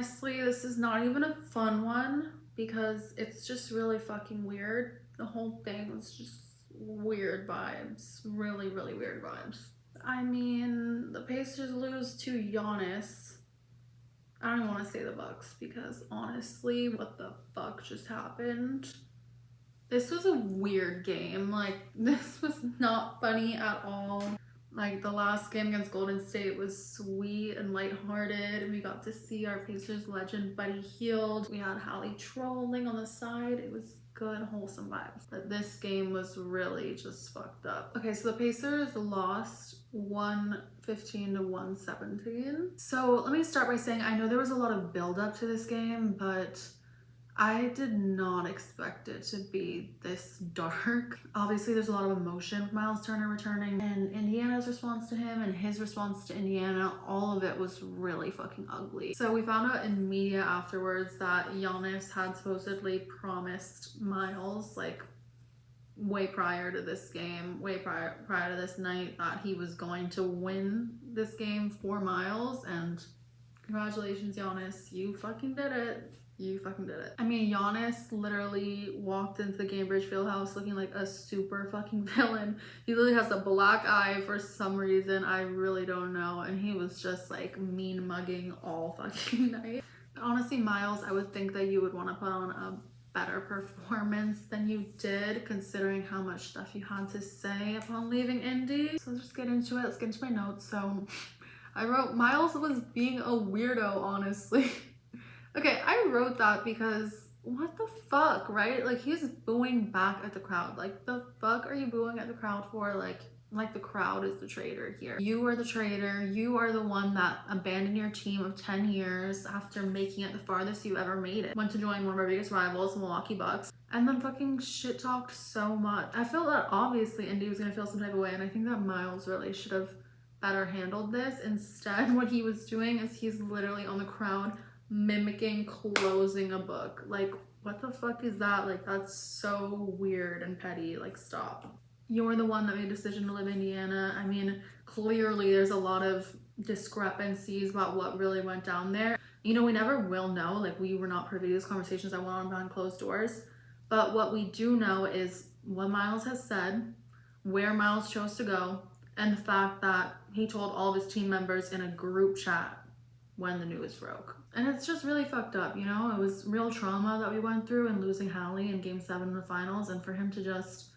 honestly, this is not even a fun one because it's just really fucking weird. The whole thing was just weird vibes. Really, really weird vibes. I mean, the Pacers lose to Giannis. I don't even want to say the Bucks because honestly, what the fuck just happened? This was a weird game. Like, this was not funny at all. Like, the last game against Golden State was sweet and lighthearted. We got to see our Pacers legend Buddy Hield. We had Hallie trolling on the side. It was good, wholesome vibes. But this game was really just fucked up. Okay, so the Pacers lost 115 to 117. So let me start by saying I know there was a lot of build up to this game, but I did not expect it to be this dark. Obviously, there's a lot of emotion with Myles Turner returning, and Indiana's response to him and his response to Indiana, all of it was really fucking ugly. So we found out in media afterwards that Giannis had supposedly promised Myles, like, way prior to this game, way prior to this night, that he was going to win this game for Myles, and congratulations, Giannis, you fucking did it. You fucking did it. I mean, Giannis literally walked into the Gainbridge Fieldhouse looking like a super fucking villain. He literally has a black eye for some reason. I really don't know. And he was just like mean mugging all fucking night. Honestly, Myles, I would think that you would want to put on a better performance than you did, considering how much stuff you had to say upon leaving Indy. So let's just get into it. Let's get into my notes. So I wrote, Myles was being a weirdo, honestly. Okay, I wrote that because what the fuck, right? Like, he's booing back at the crowd. Like, the fuck are you booing at the crowd for? Like the crowd is the traitor here. You are the traitor. You are the one that abandoned your team of 10 years after making it the farthest you ever made it. Went to join one of our biggest rivals, the Milwaukee Bucks, and then fucking shit talked so much. I felt that obviously Indy was gonna feel some type of way, and I think that Myles really should have better handled this. Instead, what he was doing is he's literally on the crowd mimicking closing a book. Like, what the fuck is that? Like, that's so weird and petty. Like, stop. You're the one that made a decision to live in Indiana. I mean, clearly there's a lot of discrepancies about what really went down there. You know, we never will know. Like, we were not privy to these conversations that went on behind closed doors. But what we do know is what Myles has said, where Myles chose to go, and the fact that he told all of his team members in a group chat when the news broke. And it's just really fucked up, you know? It was real trauma that we went through in losing Hallie in game 7 in the finals, and for him to just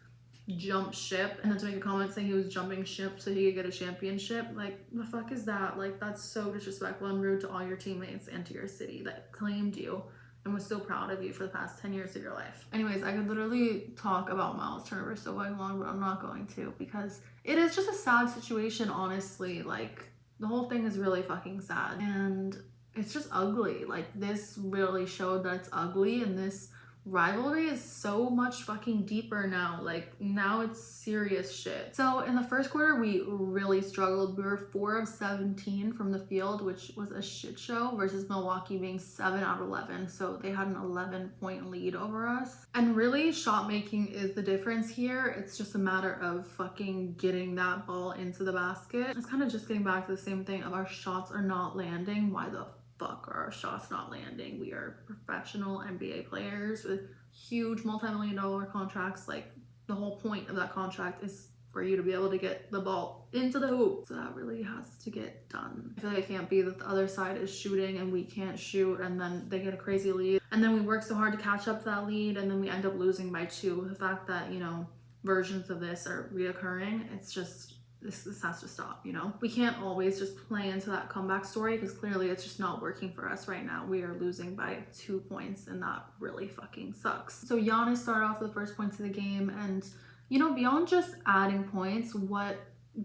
jump ship and then to make a comment saying he was jumping ship so he could get a championship, like, the fuck is that? Like, that's so disrespectful and rude to all your teammates and to your city that claimed you and was so proud of you for the past 10 years of your life. Anyways, I could literally talk about Myles Turner so long, but I'm not going to, because it is just a sad situation, honestly. Like, the whole thing is really fucking sad, and it's just ugly. Like, this really showed that it's ugly, and this rivalry is so much fucking deeper now. Like, now it's serious shit. So in the first quarter, we really struggled. We were 4 of 17 from the field, which was a shit show, versus Milwaukee being 7 out of 11. So they had an 11-point lead over us. And really, shot making is the difference here. It's just a matter of fucking getting that ball into the basket. It's kind of just getting back to the same thing of our shots are not landing. Why the fuck are our shots not landing? We are professional NBA players with huge multi-million-dollar contracts. Like, the whole point of that contract is for you to be able to get the ball into the hoop. So that really has to get done. I feel like it can't be that the other side is shooting and we can't shoot, and then they get a crazy lead, and then we work so hard to catch up to that lead, and then we end up losing by 2. The fact that, you know, versions of this are reoccurring, it's just, this has to stop, you know? We can't always just play into that comeback story, because clearly it's just not working for us right now. We are losing by 2 points, and that really fucking sucks. So Giannis started off with the first points of the game, and, you know, beyond just adding points, what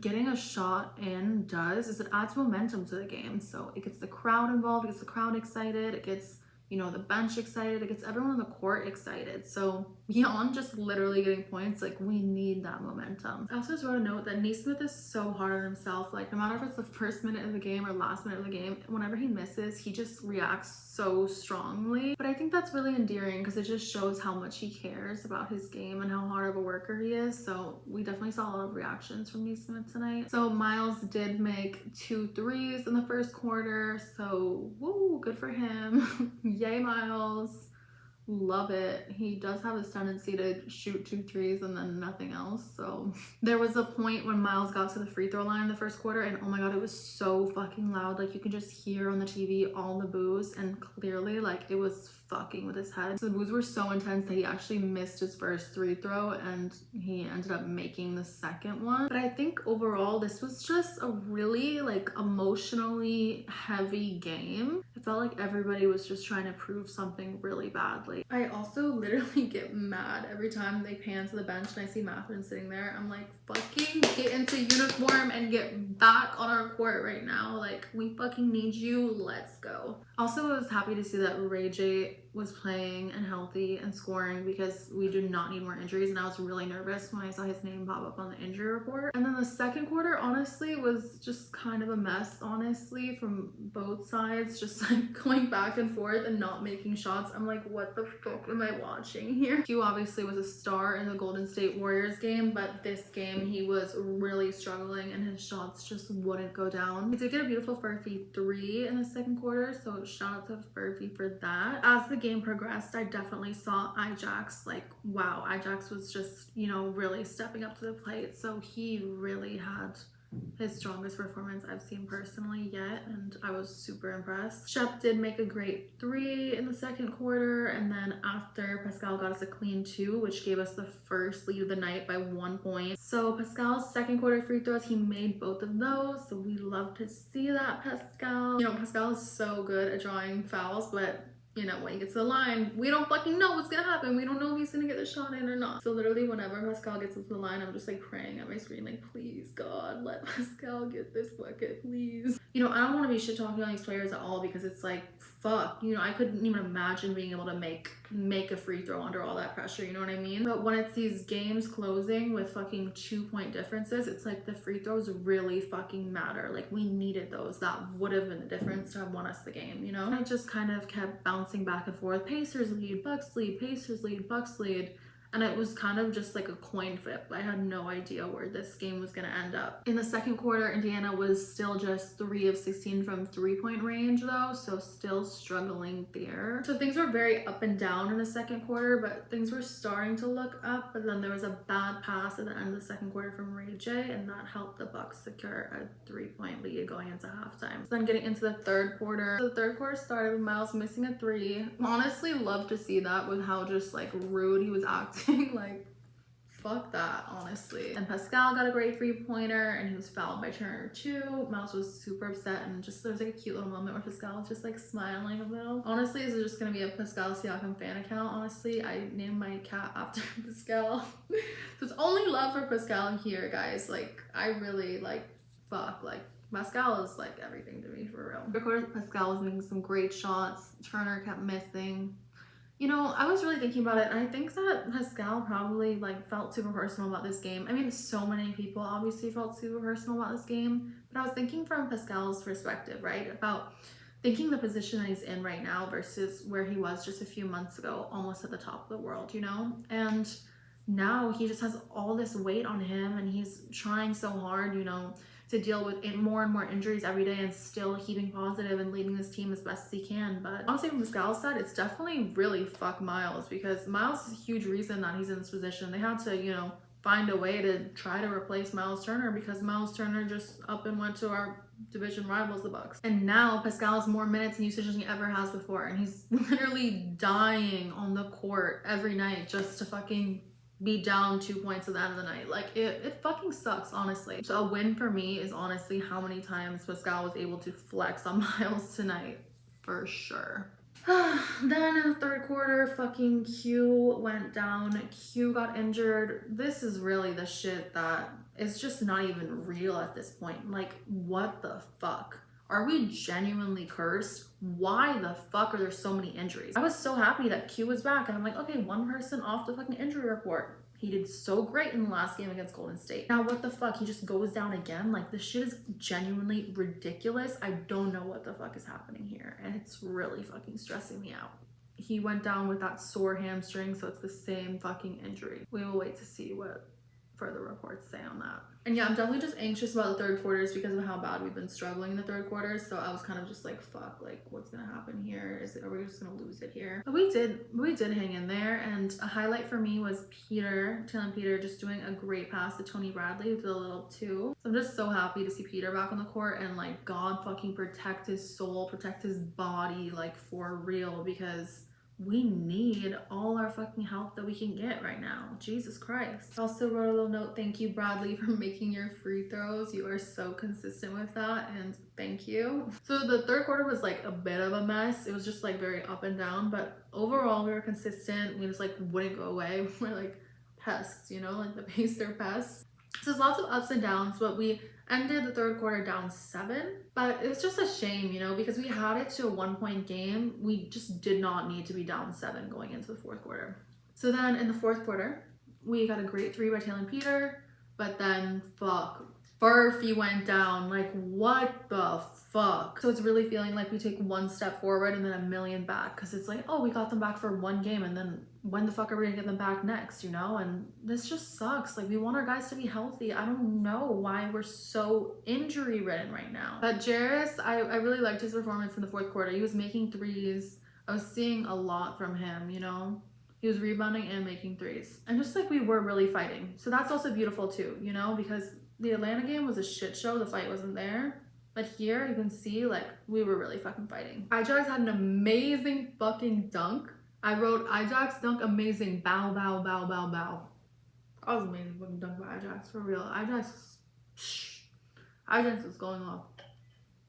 getting a shot in does is it adds momentum to the game. So it gets the crowd involved, it gets the crowd excited, it gets, you know, the bench excited, it gets everyone on the court excited. So beyond just literally getting points, like we need that momentum. I also just wrote a note that Naismith is so hard on himself. Like no matter if it's the first minute of the game or last minute of the game, whenever he misses, he just reacts so strongly. But I think that's really endearing because it just shows how much he cares about his game and how hard of a worker he is. So we definitely saw a lot of reactions from Naismith tonight. So Myles did make 2 threes in the first quarter, so woo, good for him. Yay, Myles. Love it. He does have this tendency to shoot 2 threes and then nothing else. So there was a point when Myles got to the free throw line in the first quarter and oh my god, it was so fucking loud. Like you could just hear on the TV all the boos, and clearly like it was fucking with his head. So the boos were so intense that he actually missed his first free throw and he ended up making the second one. But I think overall this was just a really like emotionally heavy game. It felt like everybody was just trying to prove something really badly. I also literally get mad every time they pan to the bench and I see Matherin sitting there. I'm like, fucking get into uniform and get back on our court right now. Like, we fucking need you. Let's go. Also, I was happy to see that Ray J was playing and healthy and scoring because we do not need more injuries, and I was really nervous when I saw his name pop up on the injury report. And then the second quarter honestly was just kind of a mess, honestly, from both sides, just like going back and forth and not making shots. I'm like, what the fuck am I watching here? Q obviously was a star in the Golden State Warriors game, but this game he was really struggling and his shots just wouldn't go down. He did get a beautiful Furphy 3 in the second quarter, so shout out to Furphy for that. As the game progressed, I definitely saw IJAX, like, wow, IJAX was just, you know, really stepping up to the plate. So he really had his strongest performance I've seen personally yet, and I was super impressed. Shep did make a great 3 in the second quarter, and then after, Pascal got us a clean 2, which gave us the first lead of the night by 1 point. So Pascal's second quarter free throws, he made both of those, so we love to see that, Pascal. You know, Pascal is so good at drawing fouls, but you know, when he gets to the line, we don't fucking know what's gonna happen. We don't know if he's gonna get the shot in or not. So literally whenever Pascal gets to the line, I'm just like praying at my screen, like, please God, let Pascal get this bucket, please. You know, I don't want to be shit talking on these players at all because it's like, fuck, you know, I couldn't even imagine being able to make a free throw under all that pressure, you know what I mean? But when it's these games closing with fucking 2-point differences, it's like the free throws really fucking matter. Like we needed those. That would have been the difference to have won us the game, you know? I just kind of kept bouncing back and forth. Pacers lead, Bucks lead, Pacers lead, Bucks lead. And it was kind of just like a coin flip. I had no idea where this game was gonna end up. In the second quarter, Indiana was still just 3 of 16 from 3-point range though, so still struggling there. So things were very up and down in the second quarter, but things were starting to look up, but then there was a bad pass at the end of the second quarter from Ray J, and that helped the Bucks secure a 3-point lead going into halftime. So then getting into the third quarter. So the third quarter started with Myles missing a 3. Honestly, love to see that with how just like rude he was acting. Like, fuck that, honestly. And Pascal got a great 3-pointer and he was fouled by Turner too. Myles was super upset, and just there was like a cute little moment where Pascal was just like smiling a little. Honestly, this is just gonna be a Pascal Siakam fan account. Honestly, I named my cat after Pascal. So it's only love for Pascal here, guys. Like, I really like, fuck, like Pascal is like everything to me, for real. Of course, Pascal was making some great shots. Turner kept missing. You know, I was really thinking about it, and I think that Pascal probably like felt super personal about this game. I mean, so many people obviously felt super personal about this game, but I was thinking from Pascal's perspective, right? About thinking the position that he's in right now versus where he was just a few months ago, almost at the top of the world, you know? And now he just has all this weight on him, and he's trying so hard, you know, to deal with more and more injuries every day and still keeping positive and leading this team as best as he can. But honestly, from Pascal's side, it's definitely really fuck Myles, because Myles is a huge reason that he's in this position. They had to, you know, find a way to try to replace Myles Turner, because Myles Turner just up and went to our division rivals, the Bucks. And now Pascal has more minutes and usage than he ever has before, and he's literally dying on the court every night just to fucking be down 2 points at the end of the night. Like, it fucking sucks, honestly. So a win for me is honestly how many times Pascal was able to flex on Myles tonight, for sure. Then in the third quarter, fucking Q went down. Q got injured. This is really the shit that is just not even real at this point. Like, what the fuck? are we genuinely cursed? Why the fuck are there so many injuries? I was so happy that Q was back, and I'm like, okay, one person off the fucking injury report. He did so great in the last game against Golden State. Now what the fuck? He just goes down again? Like, this shit is genuinely ridiculous. I don't know what the fuck is happening here, and it's really fucking stressing me out. He went down with that sore hamstring, so it's the same fucking injury. We will wait to see what further reports say on that. And yeah, I'm definitely just anxious about the third quarters because of how bad we've been struggling in the third quarter. So I was kind of just like, fuck, like what's gonna happen here? Are we just gonna lose it here? But we did hang in there. And a highlight for me was Taylor Peter just doing a great pass to Tony Bradley with a little two. So I'm just so happy to see Peter back on the court, and like, God fucking protect his soul, protect his body, like for real, because we need all our fucking help that we can get right now. Jesus Christ. I also wrote a little note, thank you Bradley for making your free throws. You are so consistent with that, and thank you. So the third quarter was like a bit of a mess. It was just like very up and down, but overall we were consistent. We just like wouldn't go away. We're like pests, you know, like the Pacer pests. So there's lots of ups and downs, but we ended the third quarter down 7, but it was just a shame, you know, because we had it to a 1-point game. We just did not need to be down 7 going into the fourth quarter. So then in the fourth quarter, we got a great 3 by Taylor Peter, but then fuck, Furphy went down. Like, what the fuck? So it's really feeling like we take 1 step forward and then a million back, because it's like, oh, we got them back for 1 game, and then when the fuck are we gonna get them back next, you know? And this just sucks. Like, we want our guys to be healthy. I don't know why we're so injury ridden right now. But Jairus, I really liked his performance in the fourth quarter. He was making threes. I was seeing a lot from him, you know? He was rebounding and making threes. And just like, we were really fighting. So that's also beautiful too, you know? Because the Atlanta game was a shit show. The fight wasn't there. But here you can see, like, we were really fucking fighting. IJAX had an amazing fucking dunk. I wrote IJAX dunk amazing, bow, bow, bow, bow, bow. That was amazing fucking dunk by IJAX, for real. IJAX was going off.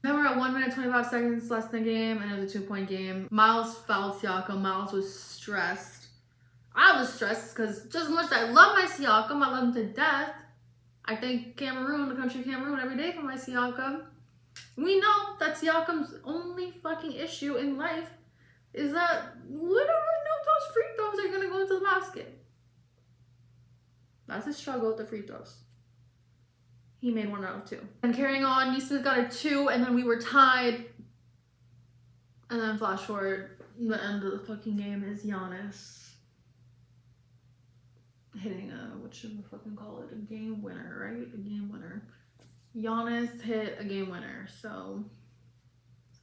Then we're at 1 minute 25 seconds left in the game, and it was a 2-point game. Myles fouled Siakam. Myles was stressed. I was stressed because just as much as I love my Siakam, I love him to death. I thank Cameroon, the country of Cameroon, every day for my Siakam. We know that Siakam's only fucking issue in life is that we don't really know if those free throws are gonna go into the basket. That's his struggle with the free throws. He made 1 out of 2. And carrying on, Neesmith got a 2, and then we were tied. And then flash forward, the end of the fucking game is Giannis hitting a, what should we fucking call it? A game winner, right? A game winner. Giannis hit a game winner, so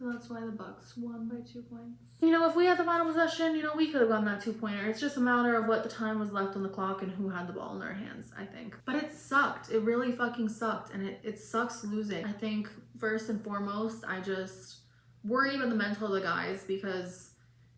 that's why the Bucks won by 2 points. You know, if we had the final possession, you know, we could have gotten that 2-pointer. It's just a matter of what the time was left on the clock and who had the ball in their hands, I think. But it sucked. It really fucking sucked, and it sucks losing. I think first and foremost, I just worry about the mental of the guys because,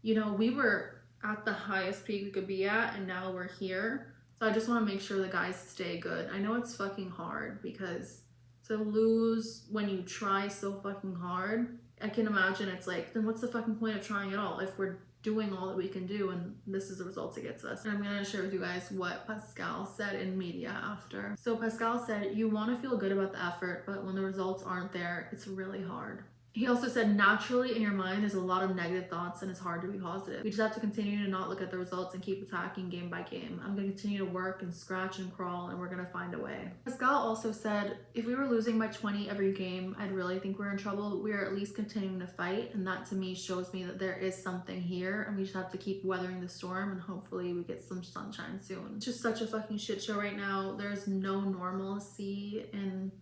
you know, we were at the highest peak we could be at, and now we're here. So I just want to make sure the guys stay good. I know it's fucking hard because to lose when you try so fucking hard, I can imagine it's like, then what's the fucking point of trying at all if we're doing all that we can do and this is the results it gets us? And I'm gonna share with you guys what Pascal said in media after. So Pascal said, you want to feel good about the effort, but when the results aren't there, it's really hard. He also said, naturally in your mind, there's a lot of negative thoughts and it's hard to be positive. We just have to continue to not look at the results and keep attacking game by game. I'm going to continue to work and scratch and crawl, and we're going to find a way. Pascal also said, if we were losing by 20 every game, I'd really think we're in trouble. We are at least continuing to fight, and that to me shows me that there is something here, and we just have to keep weathering the storm, and hopefully we get some sunshine soon. It's just such a fucking shit show right now. There's no normalcy in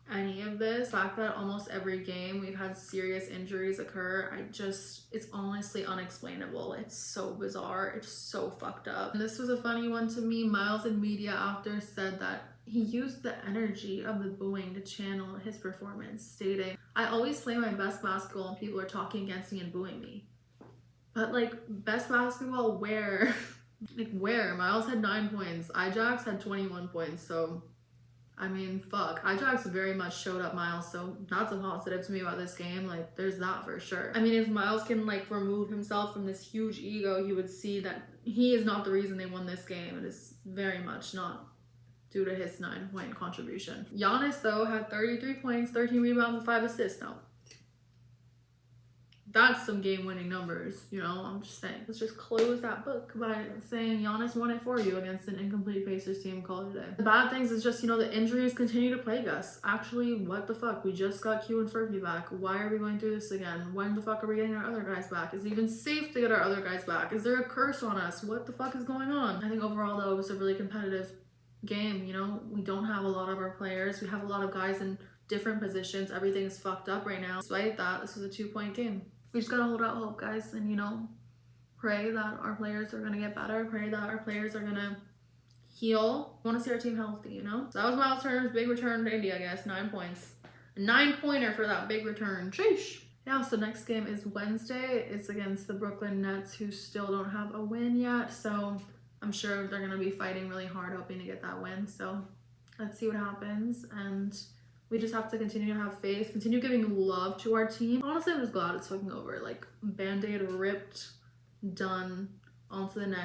any of this. The fact that almost every game we've had serious injuries occur, it's honestly unexplainable. It's so bizarre. It's so fucked up. And this was a funny one to me. Myles in media after said that he used the energy of the booing to channel his performance, stating, I always play my best basketball and people are talking against me and booing me. But like, best basketball where? Like where? Myles had 9 points. IJAX had 21 points, so I mean, fuck. IJAX very much showed up Myles, so that's a positive to me about this game. Like, there's that for sure. I mean, if Myles can, like, remove himself from this huge ego, he would see that he is not the reason they won this game. It is very much not due to his 9-point contribution. Giannis, though, had 33 points, 13 rebounds, and 5 assists. Now, That's some game-winning numbers, you know. I'm just saying. Let's just close that book by saying Giannis won it for you against an incomplete Pacers team. Call it a day. The bad things is just, you know, the injuries continue to plague us. Actually, what the fuck? We just got Q and Furphy back. Why are we going through this again? When the fuck are we getting our other guys back? Is it even safe to get our other guys back? Is there a curse on us? What the fuck is going on? I think overall, though, it was a really competitive game. You know, we don't have a lot of our players. We have a lot of guys in different positions. Everything's fucked up right now. Despite that, this was a 2-point game. We just gotta hold out hope, guys, and, you know, pray that our players are gonna get better. Pray that our players are gonna heal. I want to see our team healthy, you know. So that was Myles Turner's big return to India, I guess. 9 points. A 9-pointer for that big return. Sheesh. Yeah, so next game is Wednesday. It's against the Brooklyn Nets, who still don't have a win yet. So I'm sure they're gonna be fighting really hard, hoping to get that win. So let's see what happens. And we just have to continue to have faith, continue giving love to our team. Honestly, I'm just glad it's fucking over. Like, Band-Aid ripped, done, on to the next.